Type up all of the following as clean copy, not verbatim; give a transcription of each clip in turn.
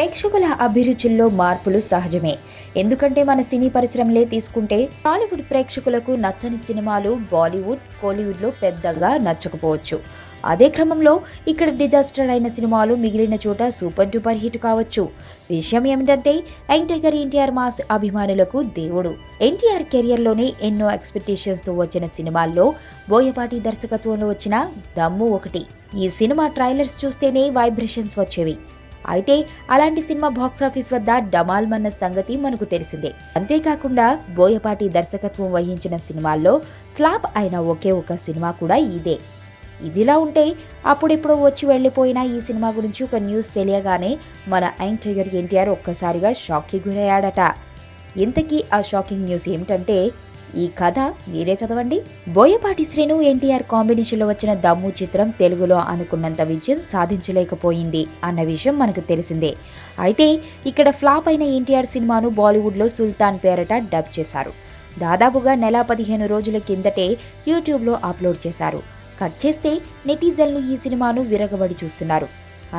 ప్రేక్షకుల అభిరుచుల్లో మార్పులు సహజమే. ఎందుకంటే మన సినీ పరిశ్రమలే తీసుకుంటే టాలీవుడ్ ప్రేక్షకులకు నచ్చని సినిమాలు బాలీవుడ్, కోలీవుడ్లో పెద్దగా నచ్చకపోవచ్చు. అదే క్రమంలో ఇక్కడ డిజాస్టర్ అయిన సినిమాలు మిగిలిన చోట సూపర్ డూపర్ హిట్ కావచ్చు. విషయం ఏమిటంటే యంగ్ టైగర్ ఎన్టీఆర్ మాస్ అభిమానులకు దేవుడు. ఎన్టీఆర్ కెరియర్లోనే ఎన్నో ఎక్స్పెక్టేషన్స్తో వచ్చిన సినిమాల్లో బోయపాటి దర్శకత్వంలో వచ్చిన దమ్ము ఒకటి. ఈ సినిమా ట్రైలర్స్ చూస్తేనే వైబ్రేషన్స్ వచ్చేవి. అయితే అలాంటి సినిమా బాక్సాఫీస్ వద్ద డమాల్ మన్న సంగతి మనకు తెలిసిందే. అంతేకాకుండా బోయపాటి దర్శకత్వం వహించిన సినిమాల్లో ఫ్లాప్ అయిన ఒకే ఒక సినిమా కూడా ఇదే. ఇదిలా ఉంటే అప్పుడెప్పుడు వచ్చి వెళ్లిపోయిన ఈ సినిమా గురించి ఒక న్యూస్ తెలియగానే మన యంగ్ టైగర్ ఎన్టీఆర్ ఒక్కసారిగా షాక్కి గురయ్యాడట. ఇంతకీ ఆ షాకింగ్ న్యూస్ ఏమిటంటే ఈ కథ మీరే చదవండి. బోయపాటి శ్రీను ఎన్టీఆర్ కాంబినేషన్లో వచ్చిన దమ్ము చిత్రం తెలుగులో అనుకున్నంత విజయం సాధించలేకపోయింది అన్న విషయం మనకు తెలిసిందే. అయితే ఇక్కడ ఫ్లాప్ అయిన ఎన్టీఆర్ సినిమాను బాలీవుడ్లో సుల్తాన్ పేరట డబ్ చేశారు. దాదాపుగా నెల 15 రోజుల కిందటే యూట్యూబ్లో అప్లోడ్ చేశారు. కట్ చేస్తే నెటిజన్లు ఈ సినిమాను విరగబడి చూస్తున్నారు.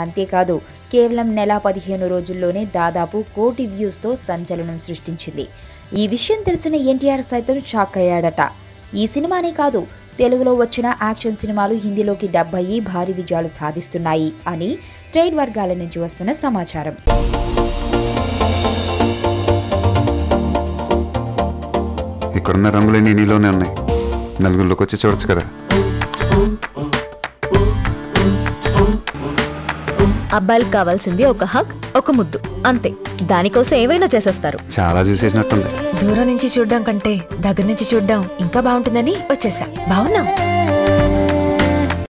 అంతేకాదు కేవలం నెల 15 రోజుల్లోనే దాదాపు 1 కోటి వ్యూస్తో సంచలనం సృష్టించింది. ఈ విషయం తెలిసిన ఎన్టీఆర్ సైతం షాక్ అయ్యాడట. ఈ సినిమానే కాదు, తెలుగులో వచ్చిన యాక్షన్ సినిమాలు హిందీలోకి డబ్ అయ్యి భారీ విజయాలు సాధిస్తున్నాయి అని ట్రేడ్ వర్గాల నుంచి వస్తున్న సమాచారం. ఇక్కడున్న రంగులన్నీ నీలోనే ఉన్నాయి. నలుగురిలోకి వచ్చి చూడొచ్చు కదా. అబ్బాయిలకు కావాల్సింది ఒక హగ్, ఒక ముద్దు, అంతే. దానికోసం ఏమైనా చేసేస్తారు. చాలా చూసేసినట్టుంది. దూరం నుంచి చూడడం కంటే దగ్గర నుంచి చూడడం ఇంకా బాగుంటుందని వచ్చేసా. బాగున్నాం.